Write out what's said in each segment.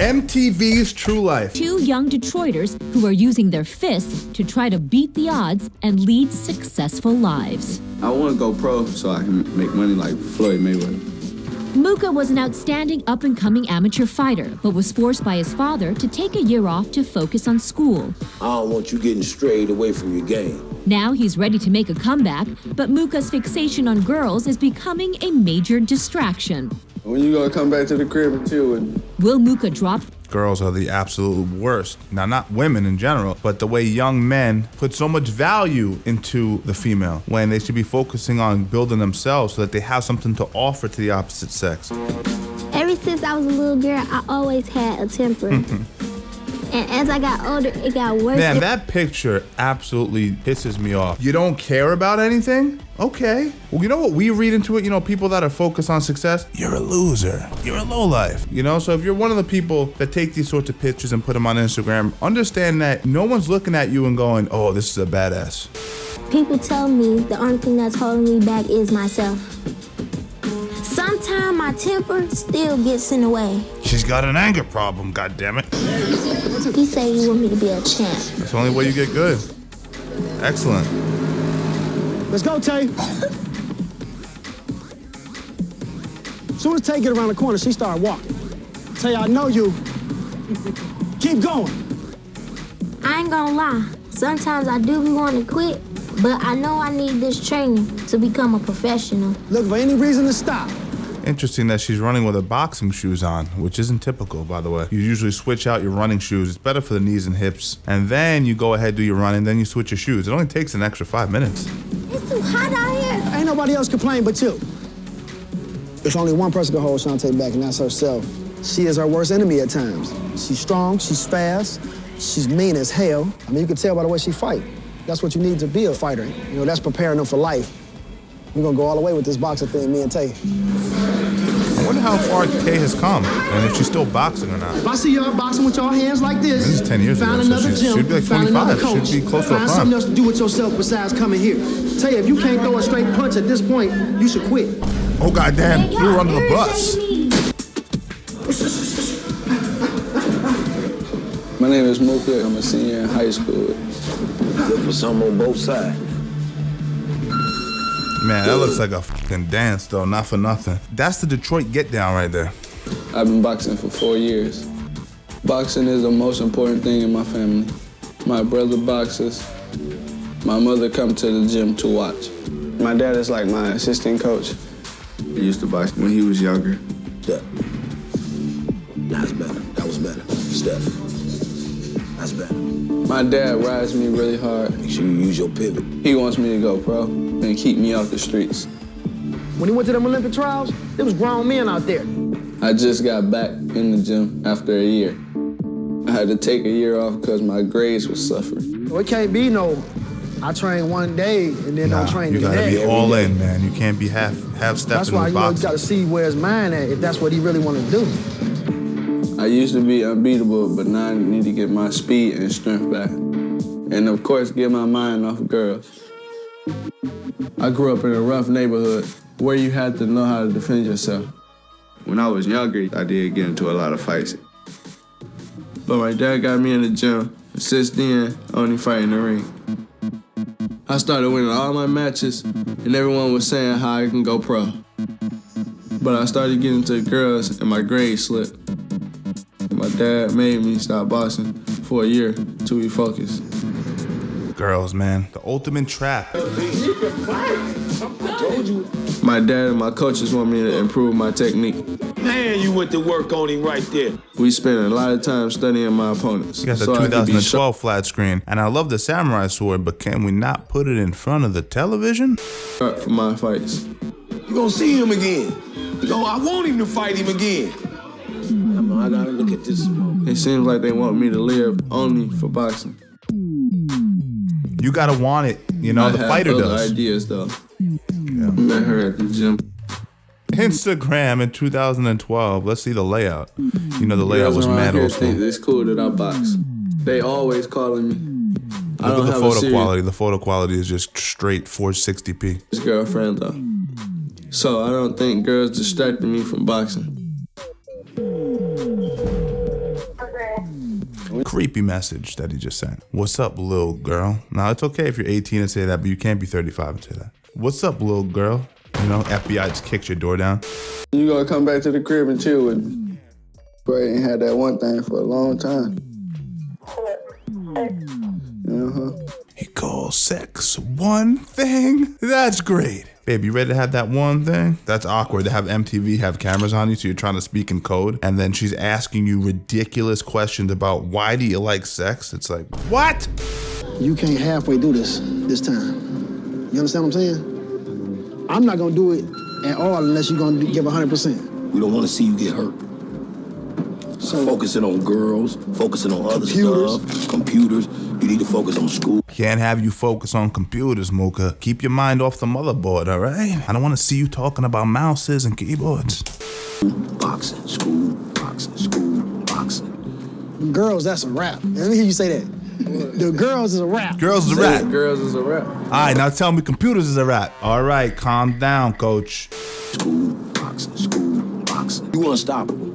MTV's True Life. Two young Detroiters who are using their fists to try to beat the odds and lead successful lives. I want to go pro so I can make money like Floyd Mayweather. Muka was an outstanding up-and-coming amateur fighter, but was forced by his father to take a year off to focus on school. I don't want you getting strayed away from your game. Now he's ready to make a comeback, but Muka's fixation on girls is becoming a major distraction. When you gonna come back to the crib and chill with me? Will Muka drop? Girls are the absolute worst. Now, not women in general, but the way young men put so much value into the female when they should be focusing on building themselves so that they have something to offer to the opposite sex. Ever since I was a little girl, I always had a temper. And as I got older, it got worse. Man, that picture absolutely pisses me off. You don't care about anything? Okay. Well, you know what we read into it? You know, people that are focused on success, you're a loser. You're a lowlife. You know, so if you're one of the people that take these sorts of pictures and put them on Instagram, understand that no one's looking at you and going, oh, this is a badass. People tell me the only thing that's holding me back is myself. Sometimes my temper still gets in the way. She's got an anger problem, goddammit. He said he want me to be a champ. That's the only way you get good. Excellent. Let's go, Tay. Soon as Tay get around the corner, she started walking. Tay, I know you. Keep going. I ain't gonna lie. Sometimes I do be wanting to quit, but I know I need this training to become a professional. Look for any reason to stop. Interesting that she's running with her boxing shoes on, which isn't typical, by the way. You usually switch out your running shoes. It's better for the knees and hips. And then you go ahead, do your running, then you switch your shoes. It only takes an extra 5 minutes. It's too hot out here. Ain't nobody else complain but you. There's only one person can hold Shantae back, and that's herself. She is her worst enemy at times. She's strong, she's fast, she's mean as hell. I mean, you can tell by the way she fight. That's what you need to be a fighter. You know, that's preparing them for life. We're gonna go all the way with this boxing thing, me and Tay. I wonder how far Tay has come, and if she's still boxing or not. If I see y'all boxing with y'all hands like this, This is 10 years ago, so she should be like 25. Should be close to a find prime. something else to do with yourself besides coming here. Tay, if you can't throw a straight punch at this point, you should quit. Oh, goddamn, you were under the bus. My name is Muka. I'm a senior in high school. Look for something on both sides. Man, that looks like a fucking dance, though, not for nothing. That's the Detroit get down right there. I've been boxing for 4 years. Boxing is the most important thing in my family. My brother boxes. My mother comes to the gym to watch. My dad is like my assistant coach. He used to box when he was younger. Step. That's better. That was better. Step. That's better. My dad rides me really hard. Make sure you use your pivot. He wants me to go pro and keep me off the streets. When he went to them Olympic trials, there was grown men out there. I just got back in the gym after a year. I had to take a year off because my grades was suffering. Well, it can't be no, I train one day and then don't train you the gotta next. be all in, man. You can't be half stepping That's why in you boxing. gotta see where his mind at, if that's what he really wanna do. I used to be unbeatable, but now I need to get my speed and strength back. And of course, get my mind off of girls. I grew up in a rough neighborhood where you had to know how to defend yourself. When I was younger, I did get into a lot of fights. But my dad got me in the gym, and since then, I only fight in the ring. I started winning all my matches, and everyone was saying how I can go pro. But I started getting to girls, and my grades slipped. My dad made me stop boxing for a year to refocus. Girls, man, the ultimate trap. My dad and my coaches want me to improve my technique. Man, you went to work on him right there. We spent a lot of time studying my opponents. You got the so I could be 2012 flat screen, and I love the samurai sword, but can we not put it in front of the television? sharp for my fights. You gonna see him again. I want him to fight him again. I gotta look at this. It seems like they want me to live only for boxing. You gotta want it, you know, the fighter other does. ideas though. Yeah. I met her at the gym. Instagram in 2012. Let's see the layout. You know, the layout was Girls around mad here old school. think it's cool that I box. They always calling me. I Look don't at the have photo a quality. The photo quality is just straight 460p. serious girlfriend though. So I don't think girls distracted me from boxing. Creepy message that he just sent. What's up, little girl? Now, it's okay if you're 18 and say that, but you can't be 35 and say that. What's up, little girl? You know, FBI just kicks your door down. You gonna come back to the crib and chill with me. Bro, ain't had that one thing for a long time. He calls sex one thing? That's great. Babe, you ready to have that one thing? That's awkward to have MTV have cameras on you, so you're trying to speak in code, and then she's asking you ridiculous questions about why do you like sex? It's like, what? You can't halfway do this time. You understand what I'm saying? I'm not gonna do it at all unless you're gonna give 100%. We don't want to see you get hurt. So Focusing on girls, focusing on other Computers. stuff, computers. You need to focus on school. Can't have you focus on computers, Mocha. Keep your mind off the motherboard, all right? I don't want to see you talking about mouses and keyboards. Boxing, school, boxing. girls, that's a rap. Let me hear you say that. The girls is a rap. Girls is a rap. Girls is a rap. All right, now tell me computers is a rap. All right, calm down, coach. School, boxing. You unstoppable.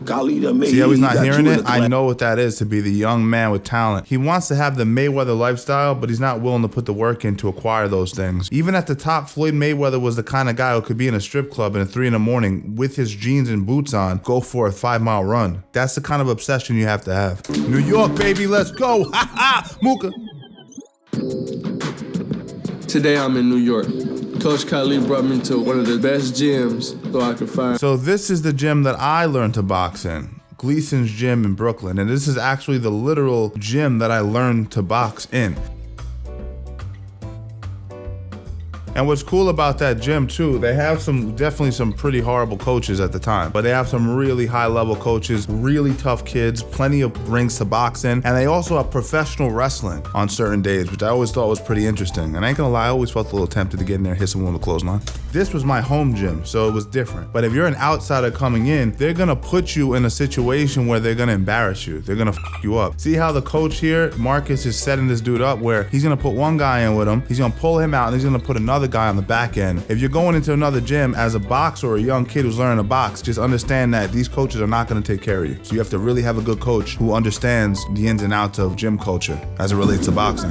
Golly, the See how he's not hearing it? I know what that is to be the young man with talent. He wants to have the Mayweather lifestyle, but he's not willing to put the work in to acquire those things. Even at the top, Floyd Mayweather was the kind of guy who could be in a strip club at 3 a.m. with his jeans and boots on, go for a 5-mile run. That's the kind of obsession you have to have. New York, baby, let's go. Ha ha, Mooka. Today I'm in New York. Coach Khalid brought me to one of the best gyms so I could find. So this is the gym that I learned to box in. Gleason's gym in Brooklyn. And this is actually the literal gym that I learned to box in. And what's cool about that gym too, they have definitely some pretty horrible coaches at the time, but they have some really high level coaches, really tough kids, plenty of rings to box in, and they also have professional wrestling on certain days, which I always thought was pretty interesting. And I ain't gonna lie, I always felt a little tempted to get in there and hit someone with a clothesline. This was my home gym, so it was different. But if you're an outsider coming in, they're gonna put you in a situation where they're gonna embarrass you. They're gonna f you up. See how the coach here, Marcus, is setting this dude up where he's gonna put one guy in with him, he's gonna pull him out, and he's gonna put another guy on the back end. If you're going into another gym as a boxer or a young kid who's learning to box, just understand that these coaches are not gonna take care of you. So you have to really have a good coach who understands the ins and outs of gym culture as it relates to boxing.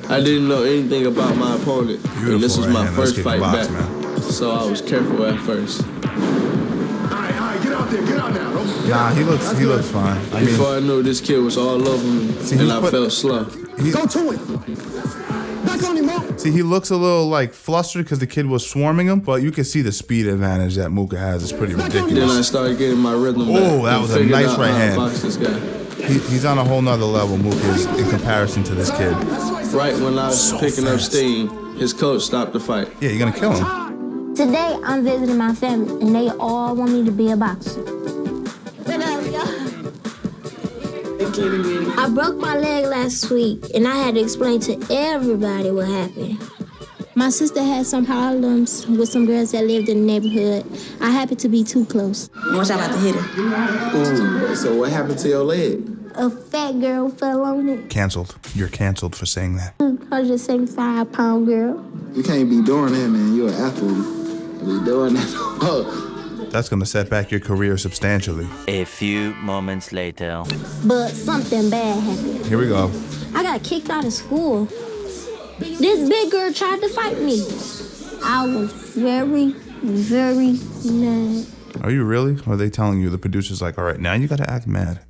I didn't know anything about my opponent. Beautiful, And this was my right, first fight box, back. man. So I was careful at first. All right, get out there, get out now. Nah, he looks fine. I mean, Before I knew, this kid was all over me, See, and he's I put- felt slow. Go to it. Back on him, Mo. see, he looks a little like flustered because the kid was swarming him, but you can see the speed advantage that Mooka has. It's pretty Then ridiculous. I started getting my rhythm back. Oh, that and was a figured nice out right how to hand. box this guy. He's on a whole nother level, Mooka is, in comparison to this kid. Right when I was So picking up fast. steam, his coach stopped the fight. Yeah, you're gonna kill him. Today, I'm visiting my family, and they all want me to be a boxer. What up, y'all? I broke my leg last week, and I had to explain to everybody what happened. My sister had some problems with some girls that lived in the neighborhood. I happened to be too close. Watch out about to hit her. Ooh, so what happened to your leg? A fat girl fell on it. Canceled. You're canceled for saying that. 175-pound girl. You can't be doing that, man. You're an athlete. Be doing that. That's gonna set back your career substantially. A few moments later. But something bad happened. Here we go. I got kicked out of school. This big girl tried to fight me. I was very, very mad. Are you really? Or are they telling you, the producer's like, all right, now you gotta act mad?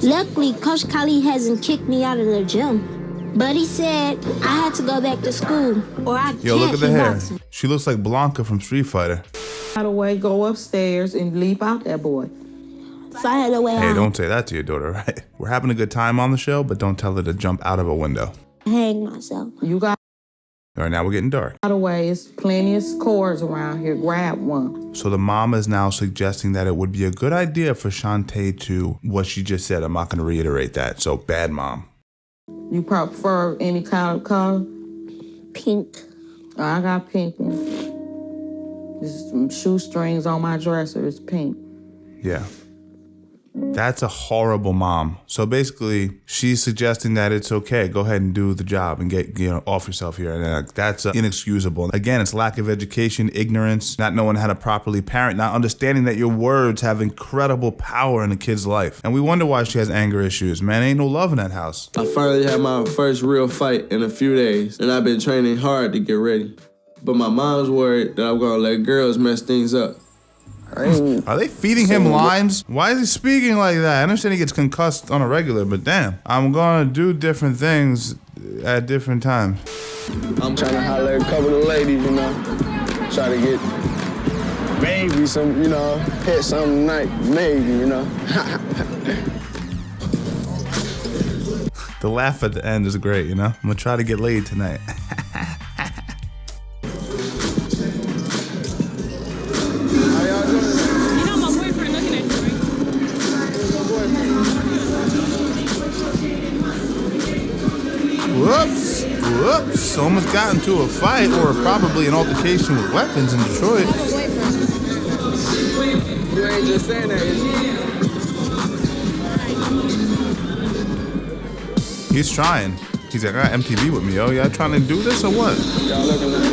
Luckily, Coach Khalid hasn't kicked me out of the gym. But he said I had to go back to school or I Yo, can't look at the keep hair. boxing. She looks like Blanca from Street Fighter. By the way, go upstairs and leap out that boy. So I had a way Hey, out. don't say that to your daughter, right? We're having a good time on the show, but don't tell her to jump out of a window. Hang myself. You got All right, now we're getting dark. by the way, it's plenty of cords around here. Grab one. So the mom is now suggesting that it would be a good idea for Shantae to, what she just said, I'm not gonna reiterate that, so bad mom. You prefer any kind of color? Pink. I got pink one. There's some shoestrings on my dresser. It's pink. Yeah. That's a horrible mom. So basically, she's suggesting that it's okay. Go ahead and do the job and get off yourself here. And that's inexcusable. Again, it's lack of education, ignorance, not knowing how to properly parent, not understanding that your words have incredible power in a kid's life. And we wonder why she has anger issues. Man, ain't no love in that house. I finally had my first real fight in a few days, and I've been training hard to get ready. But my mom's worried that I'm gonna let girls mess things up. Are they feeding him lines? Why is he speaking like that? I understand he gets concussed on a regular, but damn. I'm gonna do different things at different times. I'm trying to holler at a couple of ladies, try to get maybe some, hit something tonight, maybe, The laugh at the end is great, I'm gonna try to get laid tonight. Whoops, almost got into a fight or probably an altercation with weapons in Detroit. You ain't just saying that, is you? He's trying. He's like, I got MTV with me, yo. Y'all trying to do this or what? Y'all looking like...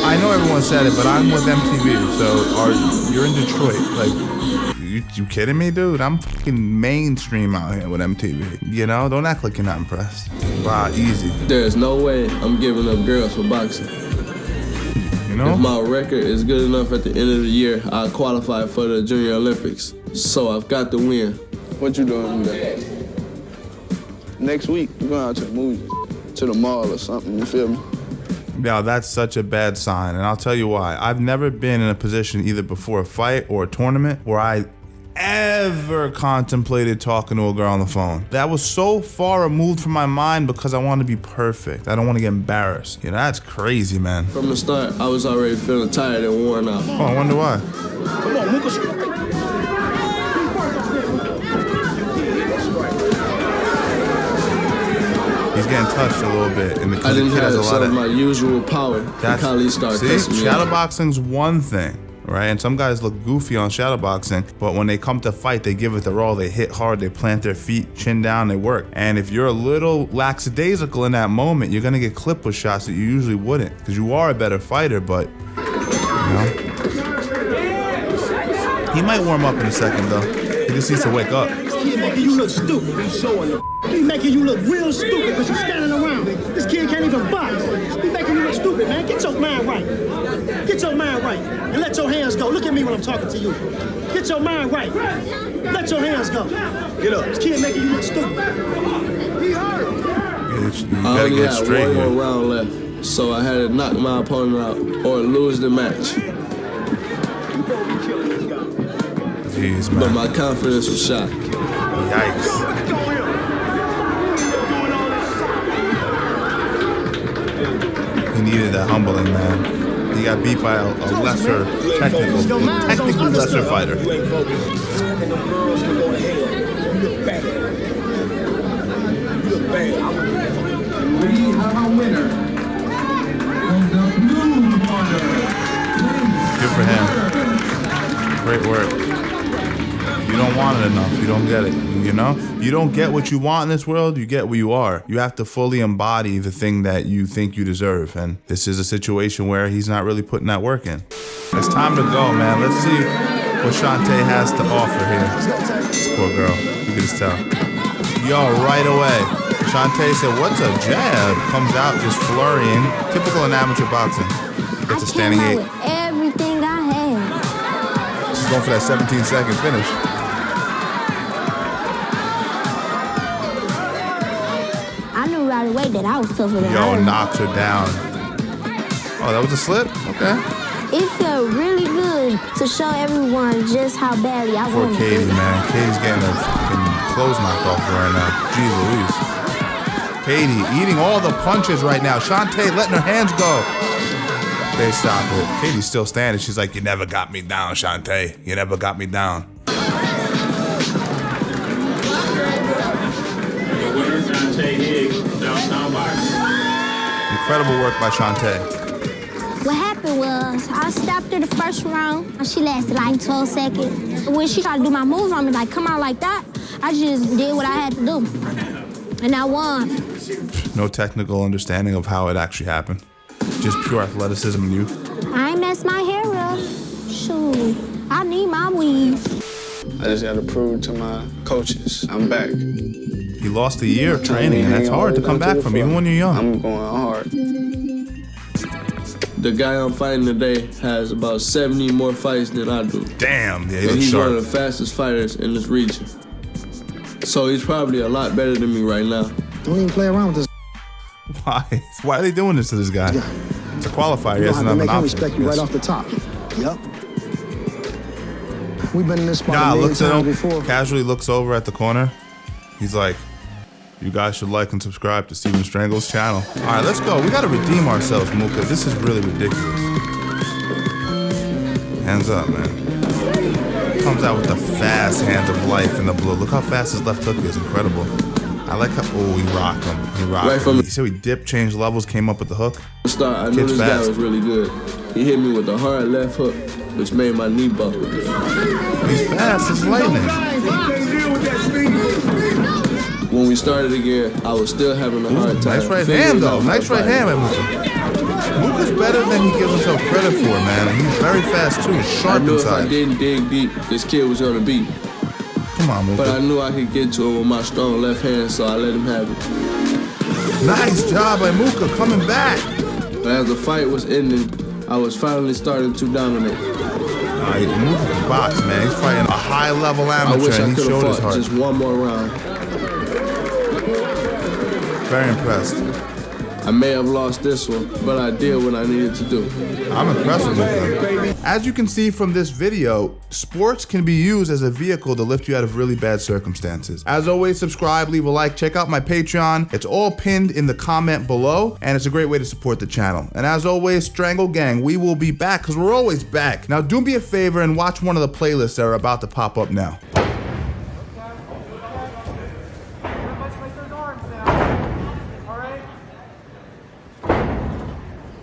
I know everyone said it, but I'm with MTV, so you're in Detroit. Like, you kidding me, dude? I'm fucking mainstream out here with MTV. Don't act like you're not impressed. Wow, easy. There's no way I'm giving up girls for boxing. If my record is good enough at the end of the year, I'll qualify for the Junior Olympics. So I've got to win. What you doing today? Next week, we're going out to the movies, to the mall or something, you feel me? Now, that's such a bad sign, and I'll tell you why. I've never been in a position either before a fight or a tournament where I ever contemplated talking to a girl on the phone. That was so far removed from my mind because I want to be perfect. I don't want to get embarrassed. That's crazy, man. From the start, I was already feeling tired and worn out. Oh, I wonder why. Come on, Lucas. He's getting touched a little bit, and I didn't have some of my usual power. That's shadowboxing's one thing, right? And some guys look goofy on shadowboxing, but when they come to fight, they give it their all. They hit hard, they plant their feet, chin down, they work. And if you're a little lackadaisical in that moment, you're gonna get clipped with shots that you usually wouldn't, because you are a better fighter, but he might warm up in a second though. He just needs to wake up. He's making you look stupid. He's showing the. He's making you look real stupid because you're standing around. This kid can't even box. He's making you look stupid, man. Get your mind right. Get your mind right. And let your hands go. Look at me when I'm talking to you. Get your mind right. Let your hands go. Get up. This kid making you look stupid. He hurt. You gotta get straight. I only had one more round left, so I had to knock my opponent out or lose the match. Jeez, man. But my confidence was shot. Yikes. He needed that humbling, man. He got beat by a lesser, technically lesser fighter. You ain't focused. And the girls can go to hell. You look bad. You look bad. We have a winner from the blue corner. Good for him. Great work. You don't want it enough. You don't get it. You don't get what you want in this world. You get what you are. You have to fully embody the thing that you think you deserve. And this is a situation where he's not really putting that work in. It's time to go, man. Let's see what Shantae has to offer here. This poor girl. You can just tell. Yo, right away. Shantae said, "What's a jab?" Comes out just flurrying. Typical in amateur boxing. Gets a standing 8. With everything I had. She's going for that 17-second finish. Right away that I was tougher than Yo, her. knocks her down. Oh, that was a slip? Okay. It felt really good to show everyone just how badly I Poor wanted Katie, it. man. Katie's getting her fucking clothes knocked off her right now. Jeez Louise. Katie eating all the punches right now. Shantae letting her hands go. They stop it. Katie's still standing. She's like, "You never got me down, Shantae. You never got me down." Incredible work by Shantae. What happened was, I stopped her the first round. She lasted like 12 seconds. When she tried to do my moves on me, like, come out like that, I just did what I had to do. And I won. No technical understanding of how it actually happened. Just pure athleticism and youth. I ain't messed my hair up. Shoot, I need my weave. I just gotta prove to my coaches I'm back. He lost a year of training, and that's hard to come back from, even when you're young. I'm going hard. The guy I'm fighting today has about 70 more fights than I do. Damn, yeah, and he's sharp. one of the fastest fighters in this region. So he's probably a lot better than me right now. Don't even play around with this. Why? Why are they doing this to this guy? Yeah. It's a qualifier. He You doesn't have have to an make him option. respect you right off the top. Yep. We've been in this spot Nah, a million looks at times him, before. casually looks over at the corner. He's like, you guys should like and subscribe to Steven Strangles' channel. All right, let's go. We got to redeem ourselves, Mooka. This is really ridiculous. Hands up, man. Comes out with the fast hands of life in the blue. Look how fast his left hook is. Incredible. I like how, oh, he rocked him. He rocked Right him. from You see how he dipped, changed levels, came up with the hook? The start, I knew Kid's this fast. guy was really good. He hit me with a hard left hook, which made my knee buckle. He's fast as lightning. When we started again, I was still having a hard time. Nice right figuring hand, though. out how Nice to right fight. hand, Mooka. Mooka's better than he gives himself credit for, man. And he's very fast, too. He's I sharp knew if I inside. didn't dig deep, this kid was gonna beat me. Come on, But I Mooka. knew I could get to him with my strong left hand, so I let him have it. Nice job by Mooka coming back. But as the fight was ending, I was finally starting to dominate. Mooka can box, man. He's fighting a high-level I amateur, wish I and he could have showed his fought heart. just one more round. Very impressed. I may have lost this one, but I did what I needed to do. I'm impressed with Mooka. As you can see from this video, sports can be used as a vehicle to lift you out of really bad circumstances. As always, subscribe, leave a like, check out my Patreon. It's all pinned in the comment below, and it's a great way to support the channel. And as always, Strangle Gang, we will be back, because we're always back. Now do me a favor and watch one of the playlists that are about to pop up now.